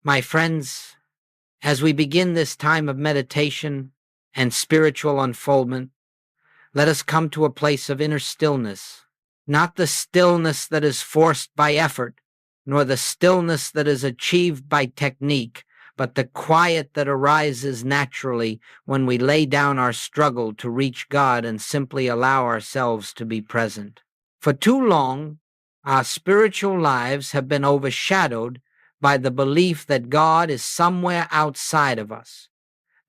My friends, as we begin this time of meditation and spiritual unfoldment, let us come to a place of inner stillness, not the stillness that is forced by effort, nor the stillness that is achieved by technique, but the quiet that arises naturally when we lay down our struggle to reach God and simply allow ourselves to be present. For too long, our spiritual lives have been overshadowed by the belief that God is somewhere outside of us,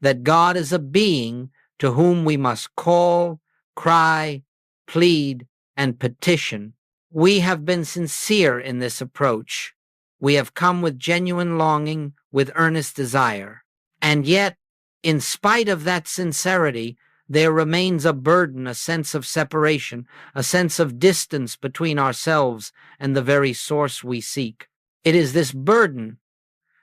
that God is a being to whom we must call, cry, plead, and petition. We have been sincere in this approach. We have come with genuine longing, with earnest desire. And yet, in spite of that sincerity, there remains a burden, a sense of separation, a sense of distance between ourselves and the very source we seek. It is this burden,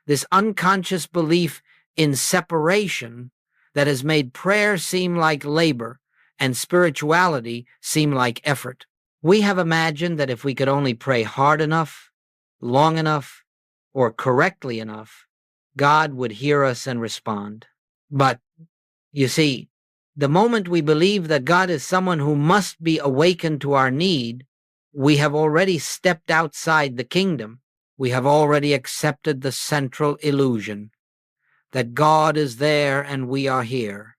this unconscious belief in separation, that has made prayer seem like labor and spirituality seem like effort. We have imagined that if we could only pray hard enough, long enough, or correctly enough, God would hear us and respond. But, you see, the moment we believe that God is someone who must be awakened to our need, we have already stepped outside the kingdom. We have already accepted the central illusion that God is there and we are here,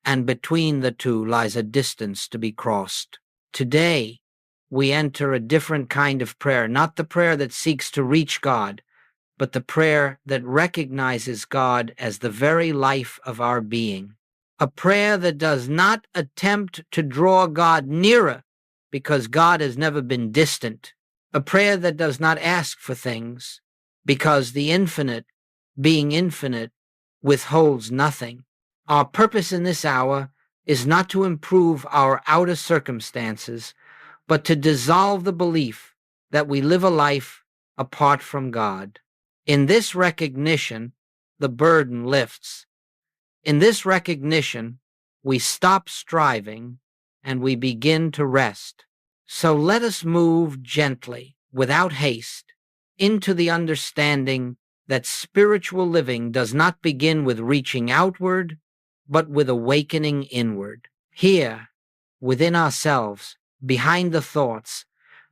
and between the two lies a distance to be crossed. Today, we enter a different kind of prayer, not the prayer that seeks to reach God, but the prayer that recognizes God as the very life of our being. A prayer that does not attempt to draw God nearer because God has never been distant. A prayer that does not ask for things because the infinite, being infinite, withholds nothing. Our purpose in this hour is not to improve our outer circumstances, but to dissolve the belief that we live a life apart from God. In this recognition, the burden lifts. In this recognition, we stop striving and we begin to rest. So let us move gently, without haste, into the understanding that spiritual living does not begin with reaching outward, but with awakening inward. Here, within ourselves, behind the thoughts,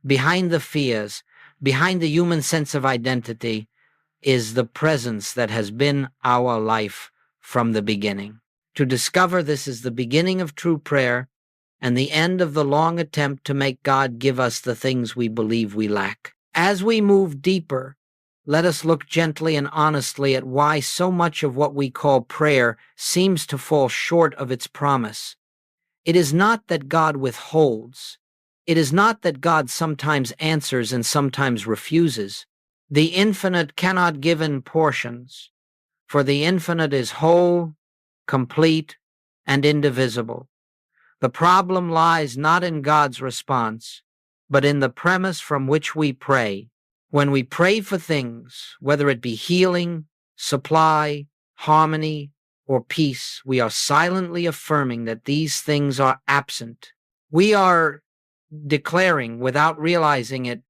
behind the fears, behind the human sense of identity, is the presence that has been our life from the beginning. To discover this is the beginning of true prayer and the end of the long attempt to make God give us the things we believe we lack. As we move deeper, let us look gently and honestly at why so much of what we call prayer seems to fall short of its promise. It is not that God withholds. It is not that God sometimes answers and sometimes refuses. The infinite cannot give in portions, for the infinite is whole, complete, and indivisible. The problem lies not in God's response, but in the premise from which we pray. When we pray for things, whether it be healing, supply, harmony, or peace, we are silently affirming that these things are absent. We are declaring, without realizing it,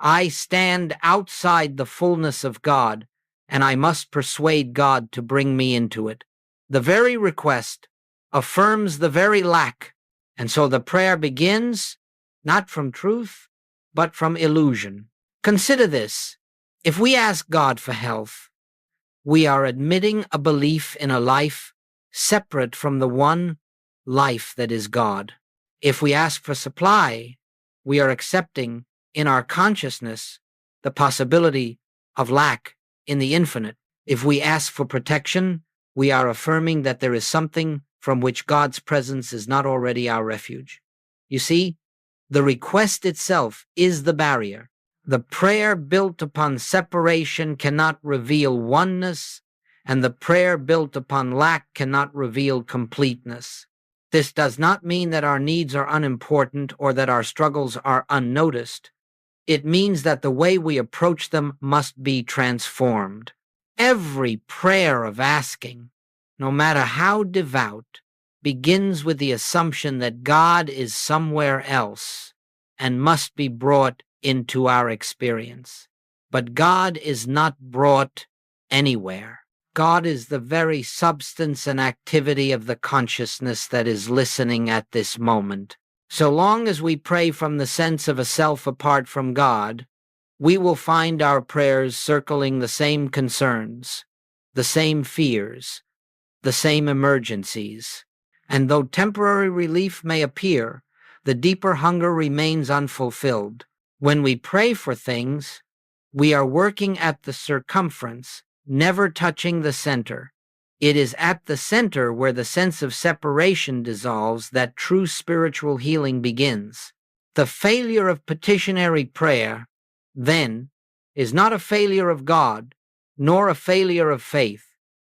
I stand outside the fullness of God, and I must persuade God to bring me into it. The very request affirms the very lack, and so the prayer begins not from truth, but from illusion. Consider this. If we ask God for health, we are admitting a belief in a life separate from the one life that is God. If we ask for supply, we are accepting in our consciousness the possibility of lack in the infinite. If we ask for protection, we are affirming that there is something from which God's presence is not already our refuge. You see, the request itself is the barrier. The prayer built upon separation cannot reveal oneness, and the prayer built upon lack cannot reveal completeness. This does not mean that our needs are unimportant or that our struggles are unnoticed. It means that the way we approach them must be transformed. Every prayer of asking, no matter how devout, begins with the assumption that God is somewhere else and must be brought into our experience. But God is not brought anywhere. God is the very substance and activity of the consciousness that is listening at this moment. So long as we pray from the sense of a self apart from God, we will find our prayers circling the same concerns, the same fears, the same emergencies. And though temporary relief may appear, the deeper hunger remains unfulfilled. When we pray for things, we are working at the circumference, never touching the center. It is at the center where the sense of separation dissolves that true spiritual healing begins. The failure of petitionary prayer, then, is not a failure of God, nor a failure of faith.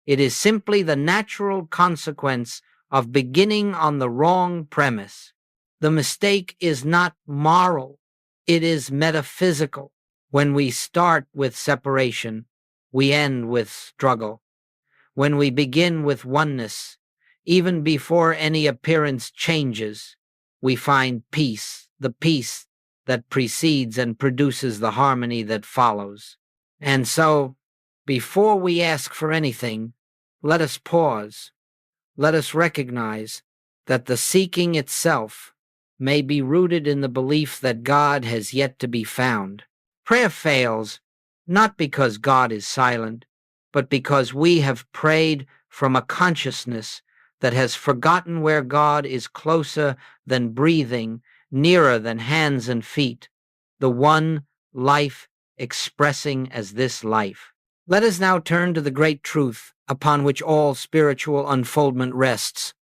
It is simply the natural consequence of beginning on the wrong premise. The mistake is not moral, it is metaphysical. When we start with separation, we end with struggle. When we begin with oneness, even before any appearance changes, we find peace, the peace that precedes and produces the harmony that follows. And so, before we ask for anything, let us pause. Let us recognize that the seeking itself may be rooted in the belief that God has yet to be found. Prayer fails not because God is silent, but because we have prayed from a consciousness that has forgotten where God is closer than breathing, nearer than hands and feet, the one life expressing as this life. Let us now turn to the great truth upon which all spiritual unfoldment rests.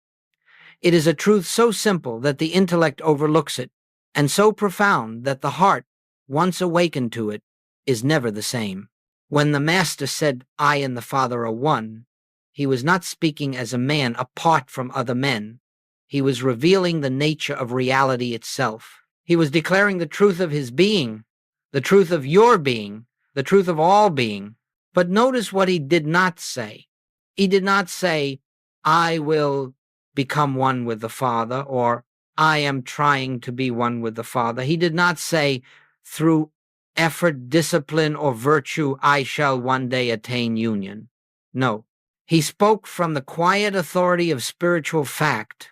It is a truth so simple that the intellect overlooks it, and so profound that the heart, once awakened to it, is never the same. When the Master said, "I and the Father are one," he was not speaking as a man apart from other men. He was revealing the nature of reality itself. He was declaring the truth of his being, the truth of your being, the truth of all being. But notice what he did not say. He did not say, "I will become one with the Father," or "I am trying to be one with the Father." He did not say, "Through effort, discipline, or virtue, I shall one day attain union." No, he spoke from the quiet authority of spiritual fact.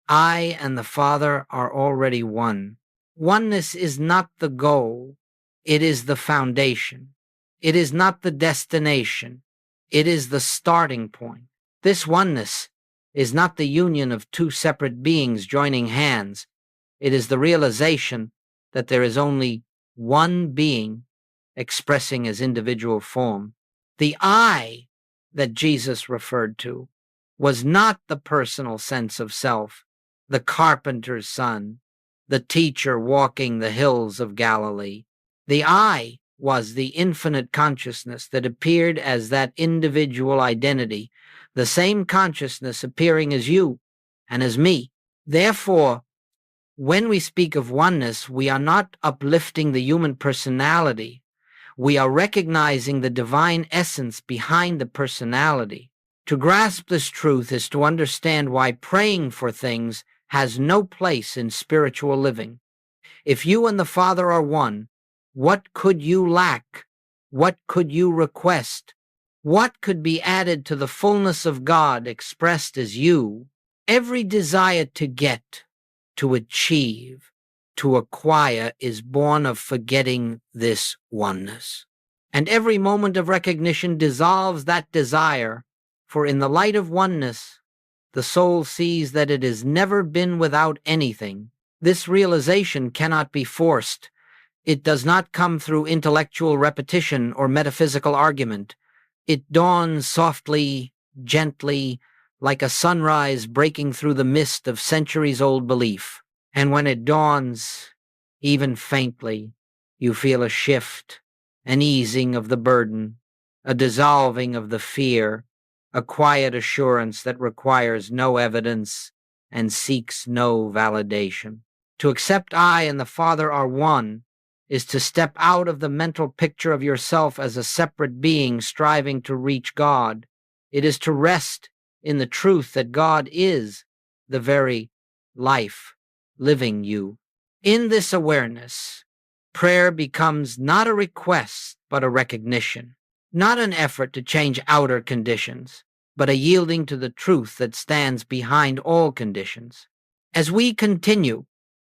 I and the Father are already one. Oneness is not the goal, it is the foundation. It is not the destination, it is the starting point. This oneness is not the union of two separate beings joining hands. It is the realization that there is only one being expressing as individual form. The I that Jesus referred to was not the personal sense of self, the carpenter's son, the teacher walking the hills of Galilee. The I was the infinite consciousness that appeared as that individual identity, the same consciousness appearing as you and as me. Therefore, when we speak of oneness, we are not uplifting the human personality. We are recognizing the divine essence behind the personality. To grasp this truth is to understand why praying for things has no place in spiritual living. If you and the Father are one, what could you lack? What could you request? What could be added to the fullness of God expressed as you? Every desire to get, to achieve, to acquire is born of forgetting this oneness. And every moment of recognition dissolves that desire, for in the light of oneness, the soul sees that it has never been without anything. This realization cannot be forced. It does not come through intellectual repetition or metaphysical argument. It dawns softly, gently, like a sunrise breaking through the mist of centuries-old belief. And when it dawns, even faintly, you feel a shift, an easing of the burden, a dissolving of the fear, a quiet assurance that requires no evidence and seeks no validation. To accept I and the Father are one is to step out of the mental picture of yourself as a separate being striving to reach God. It is to rest in the truth that God is the very life living you. In this awareness, prayer becomes not a request, but a recognition. not an effort to change outer conditions, but a yielding to the truth that stands behind all conditions. As we continue,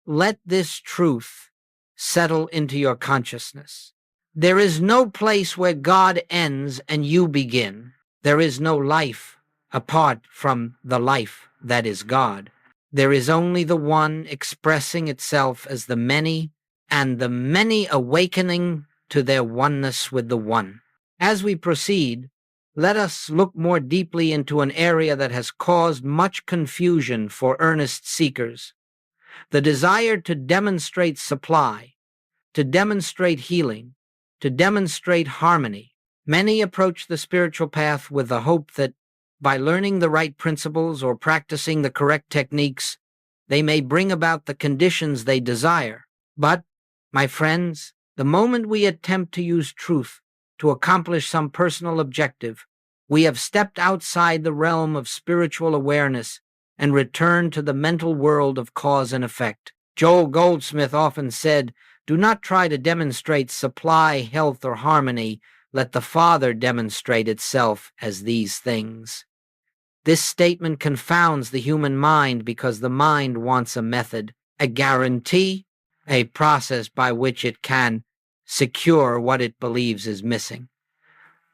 let this truth settle into your consciousness. There is no place where God ends and you begin. There is no life apart from the life that is God. There is only the one expressing itself as the many, and the many awakening to their oneness with the one. As we proceed, let us look more deeply into an area that has caused much confusion for earnest seekers: the desire to demonstrate supply, to demonstrate healing, to demonstrate harmony. Many approach the spiritual path with the hope that by learning the right principles or practicing the correct techniques, they may bring about the conditions they desire. But, my friends, the moment we attempt to use truth to accomplish some personal objective, we have stepped outside the realm of spiritual awareness and returned to the mental world of cause and effect. Joel Goldsmith often said, "Do not try to demonstrate supply, health, or harmony. Let the Father demonstrate itself as these things." This statement confounds the human mind because the mind wants a method, a guarantee, a process by which it can secure what it believes is missing.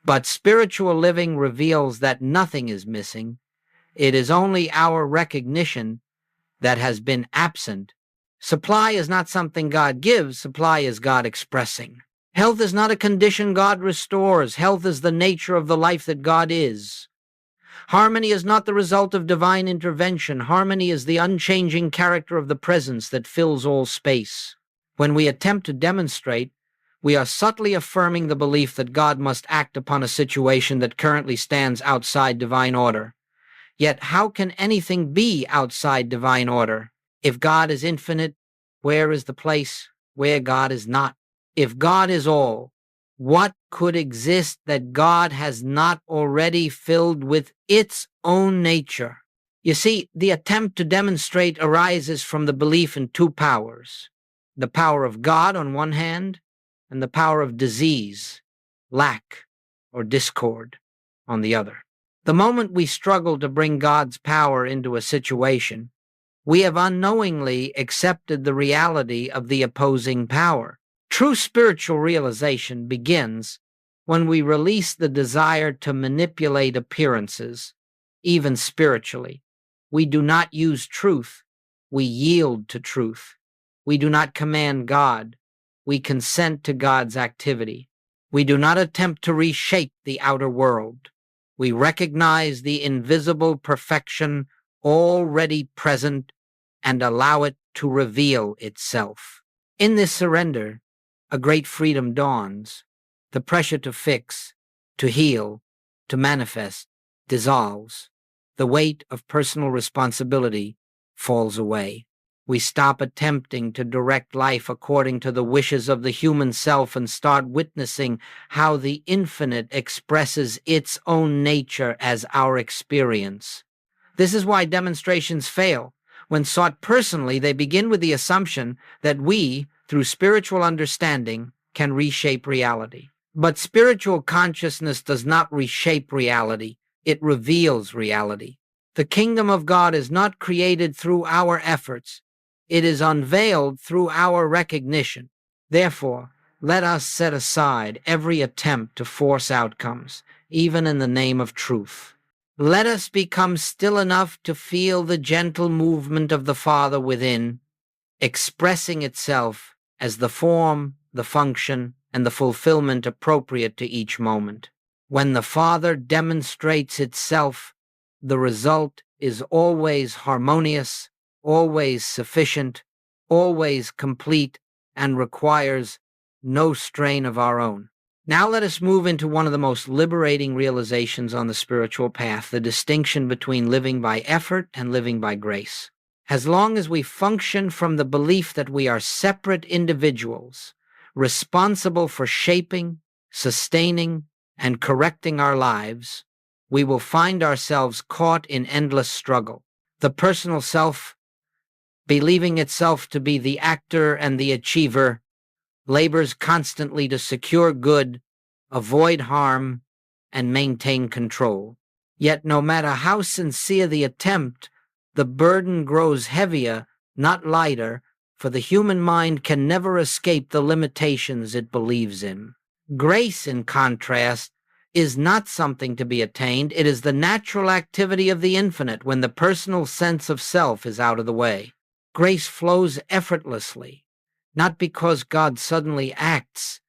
But spiritual living reveals that nothing is missing. It is only our recognition that has been absent. Supply is not something God gives. Supply is God expressing. Health is not a condition God restores. Health is the nature of the life that God is. Harmony is not the result of divine intervention. Harmony is the unchanging character of the presence that fills all space. When we attempt to demonstrate, we are subtly affirming the belief that God must act upon a situation that currently stands outside divine order. Yet how can anything be outside divine order? If God is infinite, where is the place where God is not? If God is all, what could exist that God has not already filled with its own nature? You see, the attempt to demonstrate arises from the belief in two powers: the power of God on one hand, and the power of disease, lack, or discord on the other. The moment we struggle to bring God's power into a situation, we have unknowingly accepted the reality of the opposing power. True spiritual realization begins when we release the desire to manipulate appearances, even spiritually. We do not use truth, we yield to truth. We do not command God, we consent to God's activity. We do not attempt to reshape the outer world. We recognize the invisible perfection already present and allow it to reveal itself. In this surrender, a great freedom dawns. The pressure to fix, to heal, to manifest dissolves. The weight of personal responsibility falls away. We stop attempting to direct life according to the wishes of the human self and start witnessing how the infinite expresses its own nature as our experience. This is why demonstrations fail. When sought personally, they begin with the assumption that we, through spiritual understanding, can reshape reality. But spiritual consciousness does not reshape reality, it reveals reality. The kingdom of God is not created through our efforts, it is unveiled through our recognition. Therefore, let us set aside every attempt to force outcomes, even in the name of truth. Let us become still enough to feel the gentle movement of the Father within, expressing itself as the form, the function, and the fulfillment appropriate to each moment. When the Father demonstrates itself, the result is always harmonious, always sufficient, always complete, and requires no strain of our own. Now let us move into one of the most liberating realizations on the spiritual path, the distinction between living by effort and living by grace. As long as we function from the belief that we are separate individuals, responsible for shaping, sustaining, and correcting our lives, we will find ourselves caught in endless struggle. The personal self, believing itself to be the actor and the achiever, labors constantly to secure good avoid harm, and maintain control. Yet no matter how sincere the attempt, the burden grows heavier, not lighter, for the human mind can never escape the limitations it believes in. Grace, in contrast, is not something to be attained. It is the natural activity of the infinite when the personal sense of self is out of the way. Grace flows effortlessly, not because God suddenly acts,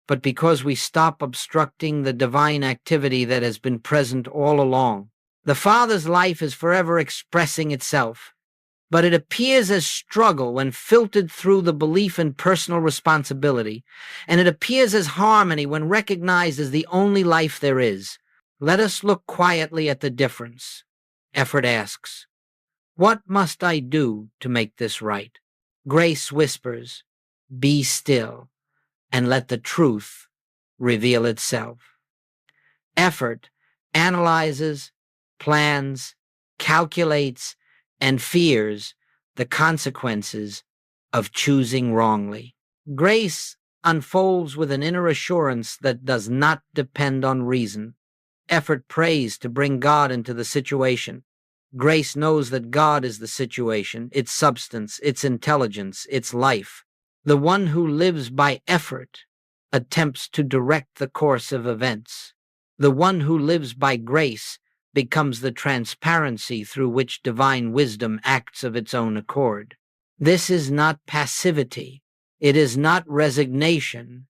but because we stop obstructing the divine activity that has been present all along. The Father's life is forever expressing itself, but it appears as struggle when filtered through the belief in personal responsibility, and it appears as harmony when recognized as the only life there is. Let us look quietly at the difference. Effort asks, "What must I do to make this right?" Grace whispers, "Be still and let the truth reveal itself." Effort analyzes, plans, calculates, and fears the consequences of choosing wrongly. Grace unfolds with an inner assurance that does not depend on reason. Effort prays to bring God into the situation. Grace knows that God is the situation, its substance, its intelligence, its life. The one who lives by effort attempts to direct the course of events. The one who lives by grace becomes the transparency through which divine wisdom acts of its own accord. This is not passivity. It is not resignation.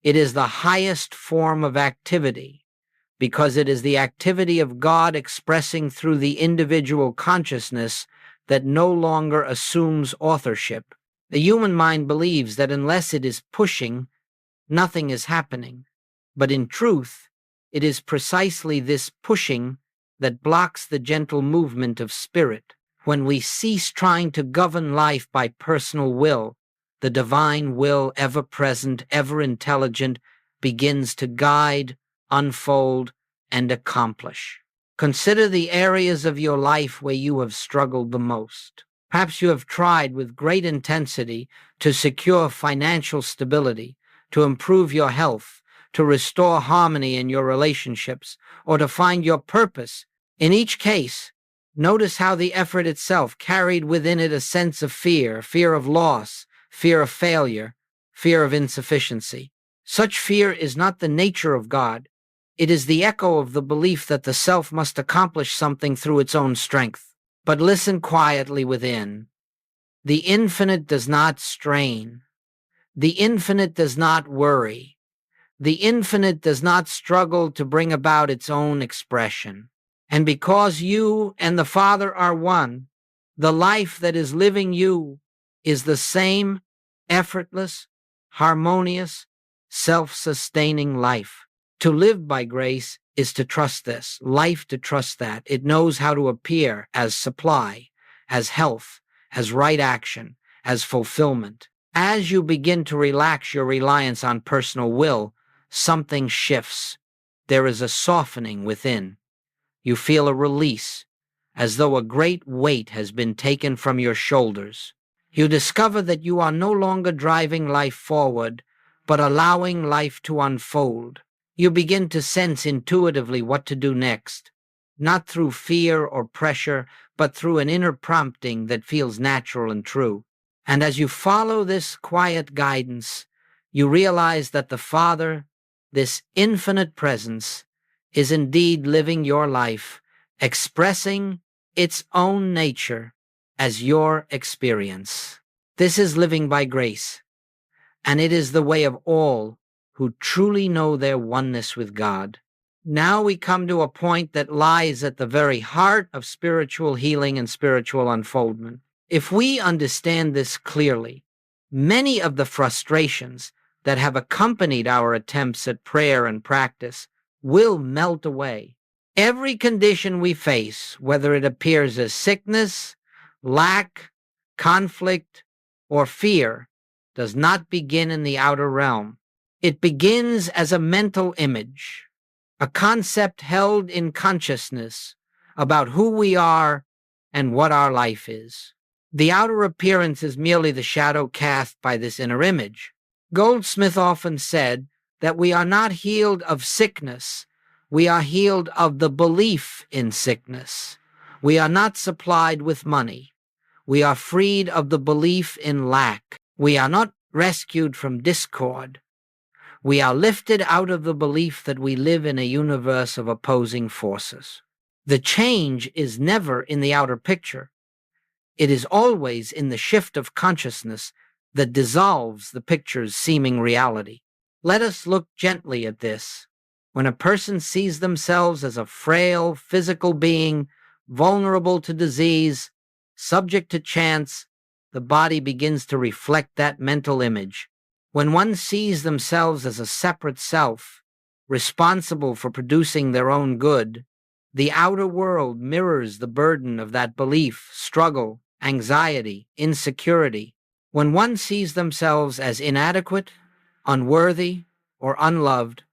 It is the highest form of activity, because it is the activity of God expressing through the individual consciousness that no longer assumes authorship. The human mind believes that unless it is pushing, nothing is happening. But in truth, it is precisely this pushing that blocks the gentle movement of spirit. When we cease trying to govern life by personal will, the divine will, ever present, ever intelligent, begins to guide, unfold, and accomplish. Consider the areas of your life where you have struggled the most. Perhaps you have tried with great intensity to secure financial stability, to improve your health, to restore harmony in your relationships, or to find your purpose. In each case, notice how the effort itself carried within it a sense of fear, fear of loss, fear of failure, fear of insufficiency. Such fear is not the nature of God. It is the echo of the belief that the self must accomplish something through its own strength. But listen quietly within. The infinite does not strain. The infinite does not worry. The infinite does not struggle to bring about its own expression. And because you and the Father are one, the life that is living you is the same effortless, harmonious, self-sustaining life. To live by grace is to trust this, life to trust that. It knows how to appear as supply, as health, as right action, as fulfillment. As you begin to relax your reliance on personal will, something shifts. There is a softening within. You feel a release, as though a great weight has been taken from your shoulders. You discover that you are no longer driving life forward, but allowing life to unfold. You begin to sense intuitively what to do next, not through fear or pressure, but through an inner prompting that feels natural and true. And as you follow this quiet guidance, you realize that the Father, this infinite presence, is indeed living your life, expressing its own nature as your experience. This is living by grace, and it is the way of all who truly know their oneness with God. Now we come to a point that lies at the very heart of spiritual healing and spiritual unfoldment. If we understand this clearly, many of the frustrations that have accompanied our attempts at prayer and practice will melt away. Every condition we face, whether it appears as sickness, lack, conflict, or fear, does not begin in the outer realm. It begins as a mental image, a concept held in consciousness about who we are and what our life is. The outer appearance is merely the shadow cast by this inner image. Goldsmith often said, that we are not healed of sickness, we are healed of the belief in sickness. We are not supplied with money. We are freed of the belief in lack. We are not rescued from discord. We are lifted out of the belief that we live in a universe of opposing forces. The change is never in the outer picture. It is always in the shift of consciousness that dissolves the picture's seeming reality. Let us look gently at this. When a person sees themselves as a frail, physical being, vulnerable to disease, subject to chance, the body begins to reflect that mental image. When one sees themselves as a separate self, responsible for producing their own good, the outer world mirrors the burden of that belief, struggle, anxiety, insecurity. When one sees themselves as inadequate, unworthy, or unloved,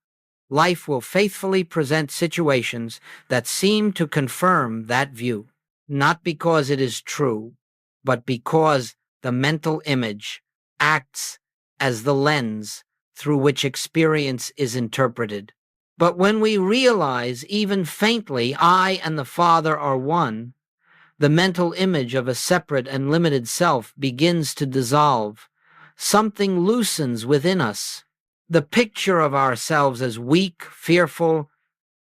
life will faithfully present situations that seem to confirm that view, not because it is true, but because the mental image acts as the lens through which experience is interpreted. But when we realize, even faintly, I and the Father are one, the mental image of a separate and limited self begins to dissolve. Something loosens within us. The picture of ourselves as weak, fearful,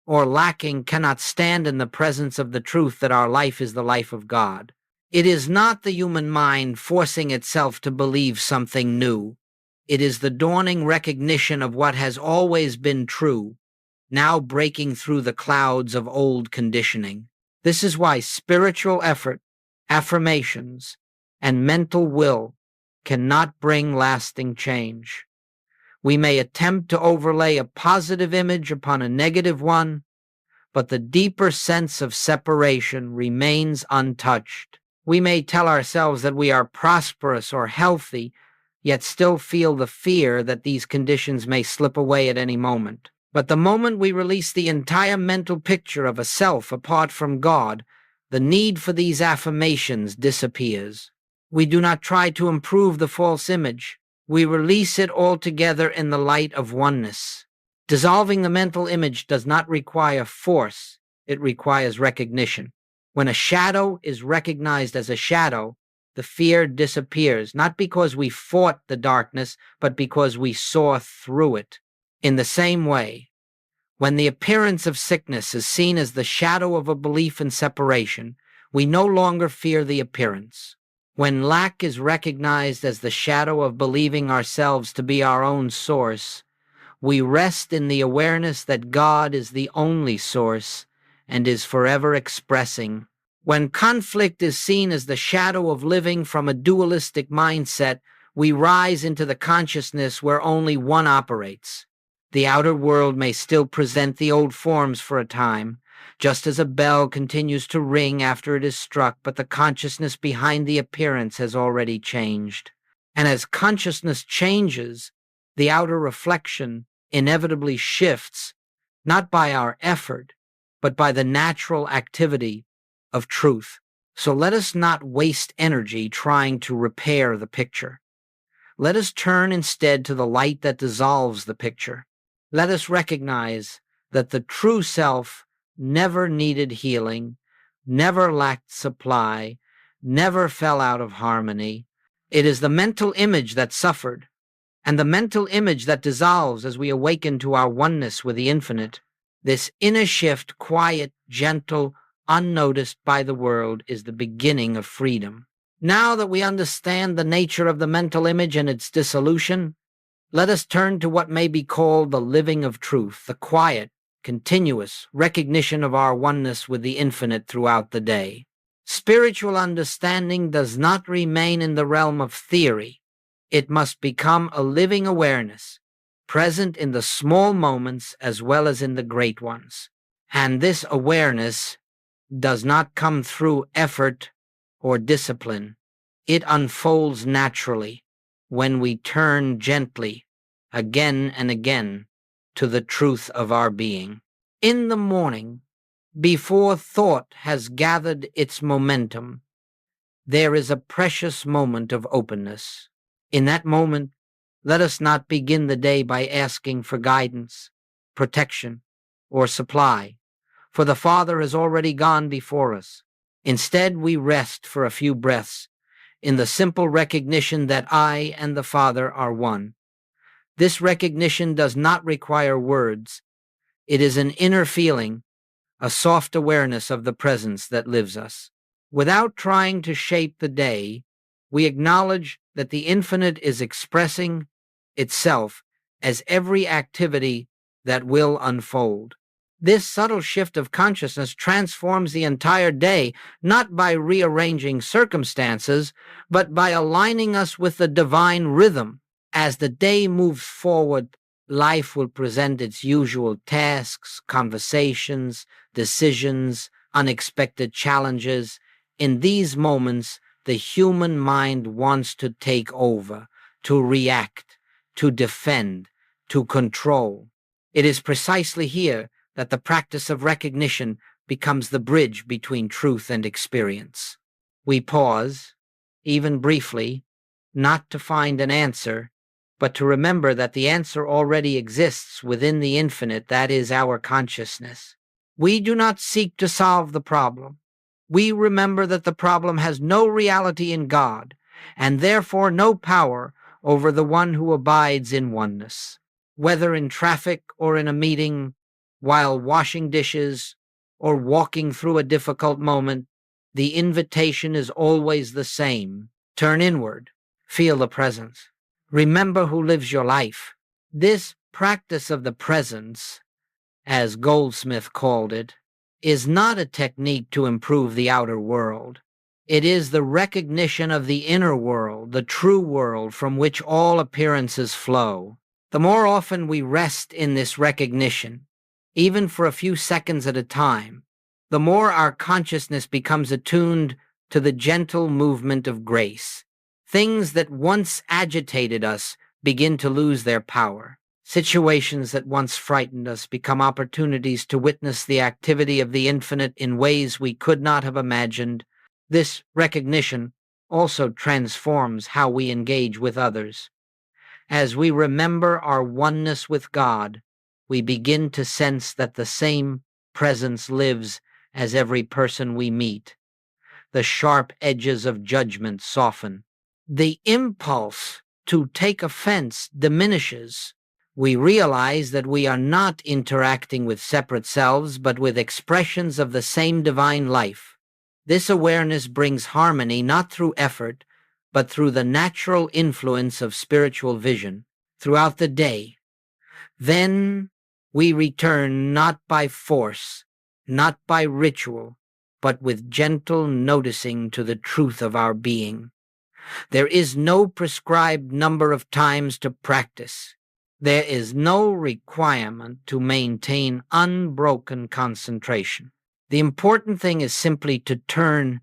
or lacking cannot stand in the presence of the truth that our life is the life of God. It is not the human mind forcing itself to believe something new. It is the dawning recognition of what has always been true, now breaking through the clouds of old conditioning. This is why spiritual effort, affirmations, and mental will cannot bring lasting change. We may attempt to overlay a positive image upon a negative one, but the deeper sense of separation remains untouched. We may tell ourselves that we are prosperous or healthy, yet still feel the fear that these conditions may slip away at any moment. But the moment we release the entire mental picture of a self apart from God, the need for these affirmations disappears. We do not try to improve the false image. We release it altogether in the light of oneness. Dissolving the mental image does not require force, it requires recognition. When a shadow is recognized as a shadow, the fear disappears, not because we fought the darkness, but because we saw through it. In the same way, when the appearance of sickness is seen as the shadow of a belief in separation, we no longer fear the appearance. When lack is recognized as the shadow of believing ourselves to be our own source, we rest in the awareness that God is the only source and is forever expressing. When conflict is seen as the shadow of living from a dualistic mindset, we rise into the consciousness where only one operates. The outer world may still present the old forms for a time, just as a bell continues to ring after it is struck, but the consciousness behind the appearance has already changed. And as consciousness changes, the outer reflection inevitably shifts, not by our effort, but by the natural activity of truth. So let us not waste energy trying to repair the picture. Let us turn instead to the light that dissolves the picture. Let us recognize that the true self never needed healing, never lacked supply, never fell out of harmony. It is the mental image that suffered, and the mental image that dissolves as we awaken to our oneness with the infinite. This inner shift, quiet, gentle, unnoticed by the world, is the beginning of freedom. Now that we understand the nature of the mental image and its dissolution, let us turn to what may be called the living of truth, the quiet, continuous recognition of our oneness with the infinite throughout the day. Spiritual understanding does not remain in the realm of theory. It must become a living awareness, present in the small moments as well as in the great ones. And this awareness does not come through effort or discipline. It unfolds naturally when we turn gently, again and again, to the truth of our being. In the morning, before thought has gathered its momentum, there is a precious moment of openness. In that moment, Let us not begin the day by asking for guidance, protection, or supply, for the Father has already gone before us. Instead, we rest for a few breaths in the simple recognition that I and the Father are one. This recognition does not require words. It is an inner feeling, a soft awareness of the presence that lives us. Without trying to shape the day, we acknowledge that the infinite is expressing itself as every activity that will unfold. This subtle shift of consciousness transforms the entire day, not by rearranging circumstances, but by aligning us with the divine rhythm. As the day moves forward, life will present its usual tasks, conversations, decisions, unexpected challenges. In these moments, the human mind wants to take over, to react, to defend, to control. It is precisely here that the practice of recognition becomes the bridge between truth and experience. We pause, even briefly, not to find an answer, but to remember that the answer already exists within the infinite, that is our consciousness. We do not seek to solve the problem. We remember that the problem has no reality in God, and therefore no power over the one who abides in oneness. Whether in traffic or in a meeting, while washing dishes, or walking through a difficult moment, the invitation is always the same. Turn inward, feel the presence. Remember who lives your life. This practice of the presence, as Goldsmith called it, is not a technique to improve the outer world. It is the recognition of the inner world, the true world from which all appearances flow. The more often we rest in this recognition, even for a few seconds at a time, the more our consciousness becomes attuned to the gentle movement of grace. Things that once agitated us begin to lose their power. Situations that once frightened us become opportunities to witness the activity of the infinite in ways we could not have imagined. This recognition also transforms how we engage with others. As we remember our oneness with God, we begin to sense that the same presence lives as every person we meet. The sharp edges of judgment soften. The impulse to take offense diminishes. We realize that we are not interacting with separate selves, but with expressions of the same divine life. This awareness brings harmony not through effort, but through the natural influence of spiritual vision throughout the day. Then we return not by force, not by ritual, but with gentle noticing to the truth of our being. There is no prescribed number of times to practice. There is no requirement to maintain unbroken concentration. The important thing is simply to turn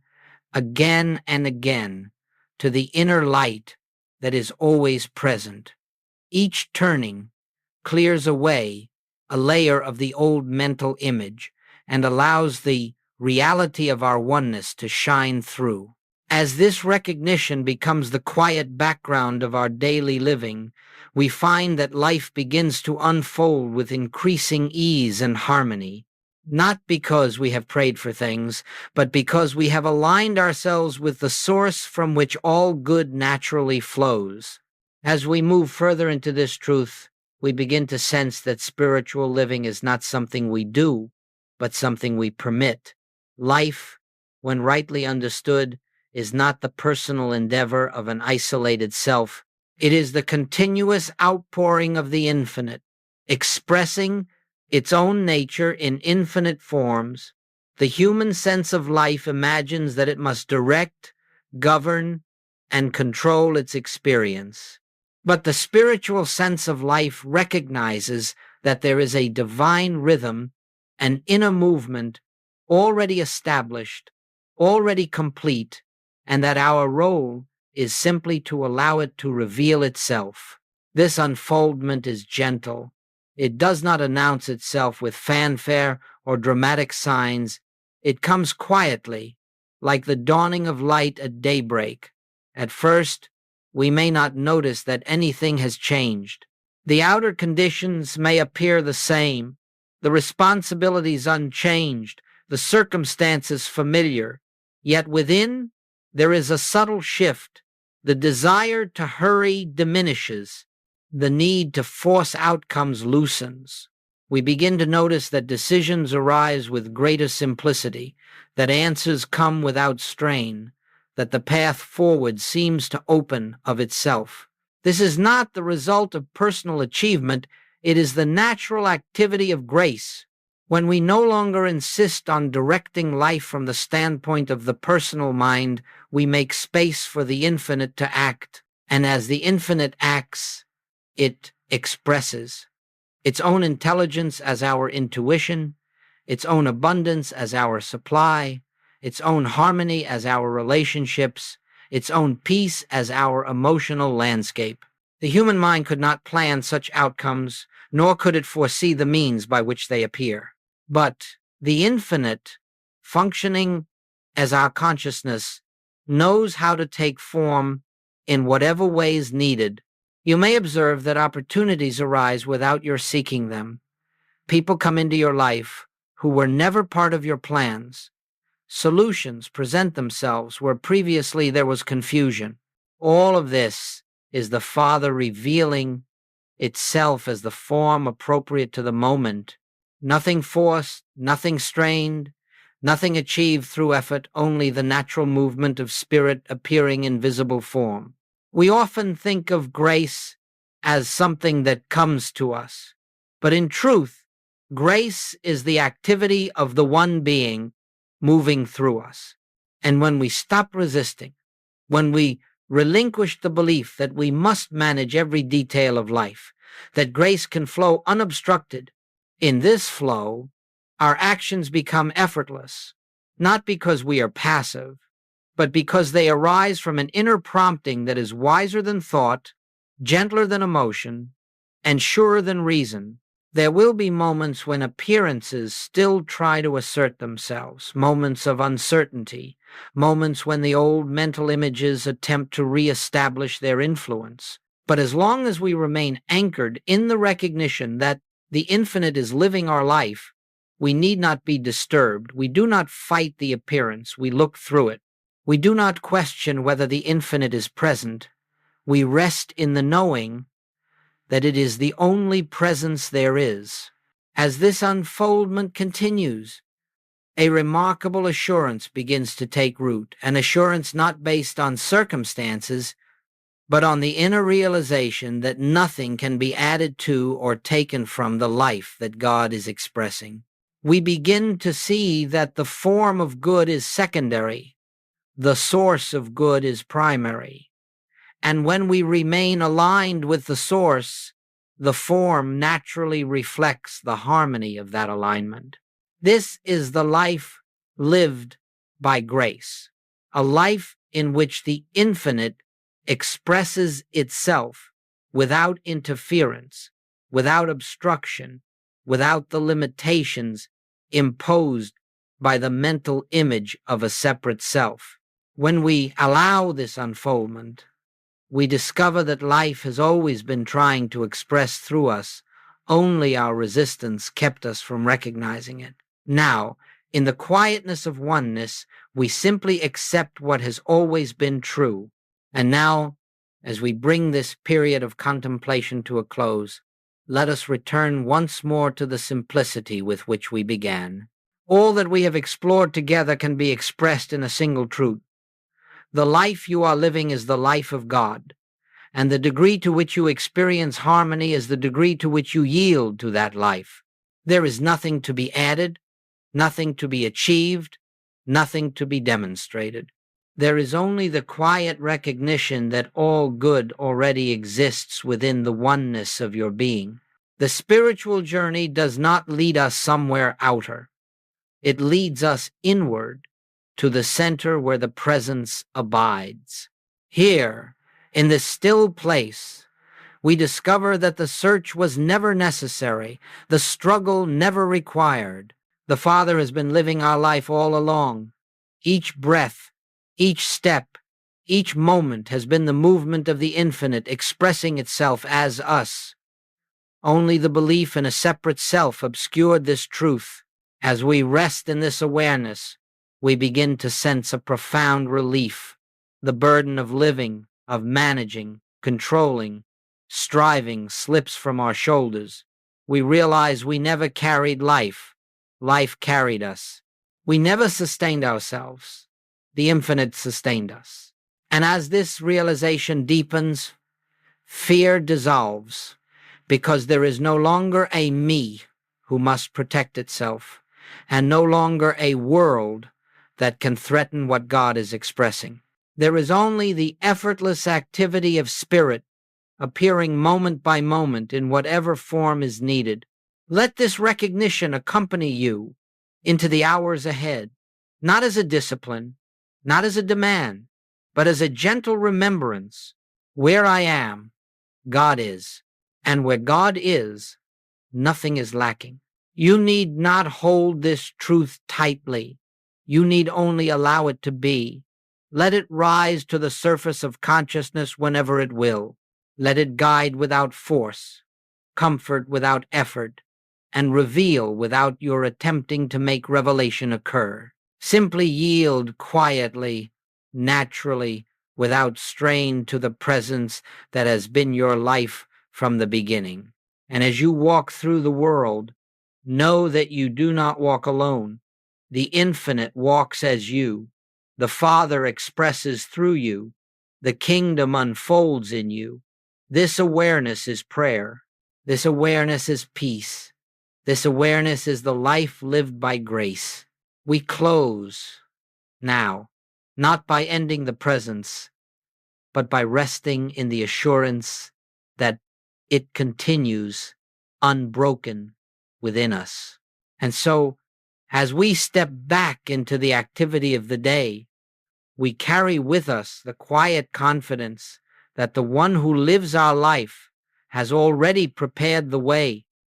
again and again to the inner light that is always present. Each turning clears away a layer of the old mental image and allows the reality of our oneness to shine through. As this recognition becomes the quiet background of our daily living, we find that life begins to unfold with increasing ease and harmony, not because we have prayed for things, but because we have aligned ourselves with the source from which all good naturally flows. As we move further into this truth, we begin to sense that spiritual living is not something we do, but something we permit. Life, when rightly understood, is not the personal endeavor of an isolated self. It is the continuous outpouring of the infinite, expressing its own nature in infinite forms. The human sense of life imagines that it must direct, govern, and control its experience. But the spiritual sense of life recognizes that there is a divine rhythm, an inner movement already established, already complete, and that our role is simply to allow it to reveal itself. This unfoldment is gentle. It does not announce itself with fanfare or dramatic signs. It comes quietly, like the dawning of light at daybreak. At first, we may not notice that anything has changed. The outer conditions may appear the same, the responsibilities unchanged, the circumstances familiar, yet within there is a subtle shift. The desire to hurry diminishes, the need to force outcomes loosens. We begin to notice that decisions arise with greater simplicity, that answers come without strain, that the path forward seems to open of itself. This is not the result of personal achievement, it is the natural activity of grace. When we no longer insist on directing life from the standpoint of the personal mind, we make space for the infinite to act, and as the infinite acts, it expresses its own intelligence as our intuition, its own abundance as our supply, its own harmony as our relationships, its own peace as our emotional landscape. The human mind could not plan such outcomes, nor could it foresee the means by which they appear. But the infinite, functioning as our consciousness, knows how to take form in whatever ways needed. You may observe that opportunities arise without your seeking them. People come into your life who were never part of your plans. Solutions present themselves where previously there was confusion. All of this is the Father revealing itself as the form appropriate to the moment. Nothing forced, nothing strained, nothing achieved through effort, only the natural movement of spirit appearing in visible form. We often think of grace as something that comes to us, but in truth, grace is the activity of the one being moving through us. And when we stop resisting, when we relinquish the belief that we must manage every detail of life, that grace can flow unobstructed, in this flow, our actions become effortless, not because we are passive, but because they arise from an inner prompting that is wiser than thought, gentler than emotion, and surer than reason. There will be moments when appearances still try to assert themselves, moments of uncertainty, moments when the old mental images attempt to reestablish their influence. But as long as we remain anchored in the recognition that the infinite is living our life, we need not be disturbed. We do not fight the appearance, we look through it. We do not question whether the infinite is present. We rest in the knowing that it is the only presence there is. As this unfoldment continues, a remarkable assurance begins to take root, an assurance not based on circumstances, but on the inner realization that nothing can be added to or taken from the life that God is expressing. We begin to see that the form of good is secondary, the source of good is primary. And when we remain aligned with the source, the form naturally reflects the harmony of that alignment. This is the life lived by grace, a life in which the infinite expresses itself without interference, without obstruction, without the limitations imposed by the mental image of a separate self. When we allow this unfoldment, we discover that life has always been trying to express through us, only our resistance kept us from recognizing it. Now, in the quietness of oneness, we simply accept what has always been true. And now, as we bring this period of contemplation to a close, let us return once more to the simplicity with which we began. All that we have explored together can be expressed in a single truth. The life you are living is the life of God, and the degree to which you experience harmony is the degree to which you yield to that life. There is nothing to be added, nothing to be achieved, nothing to be demonstrated. There is only the quiet recognition that all good already exists within the oneness of your being. The spiritual journey does not lead us somewhere outer. It leads us inward to the center where the presence abides. Here, in this still place, we discover that the search was never necessary, the struggle never required. The Father has been living our life all along. Each breath, each step, Each moment has been the movement of the infinite expressing itself as us. Only the belief in a separate self obscured this truth. As we rest in this awareness, we begin to sense a profound relief. The burden of living, of managing, controlling, striving slips from our shoulders. We realize we never carried life. Life carried us. We never sustained ourselves. The infinite sustained us. And as this realization deepens, fear dissolves, because there is no longer a me who must protect itself, and no longer a world that can threaten what God is expressing. There is only the effortless activity of spirit appearing moment by moment in whatever form is needed. Let this recognition accompany you into the hours ahead, not as a discipline, not as a demand, but as a gentle remembrance. Where I am, God is, and where God is, nothing is lacking. You need not hold this truth tightly. You need only allow it to be. Let it rise to the surface of consciousness whenever it will. Let it guide without force, comfort without effort, and reveal without your attempting to make revelation occur. Simply yield quietly, naturally, without strain to the presence that has been your life from the beginning. And as you walk through the world, know that you do not walk alone. The infinite walks as you. The Father expresses through you. The kingdom unfolds in you. This awareness is prayer. This awareness is peace. This awareness is the life lived by grace. We close now, not by ending the presence, but by resting in the assurance that it continues unbroken within us. And so, as we step back into the activity of the day, we carry with us the quiet confidence that the one who lives our life has already prepared the way.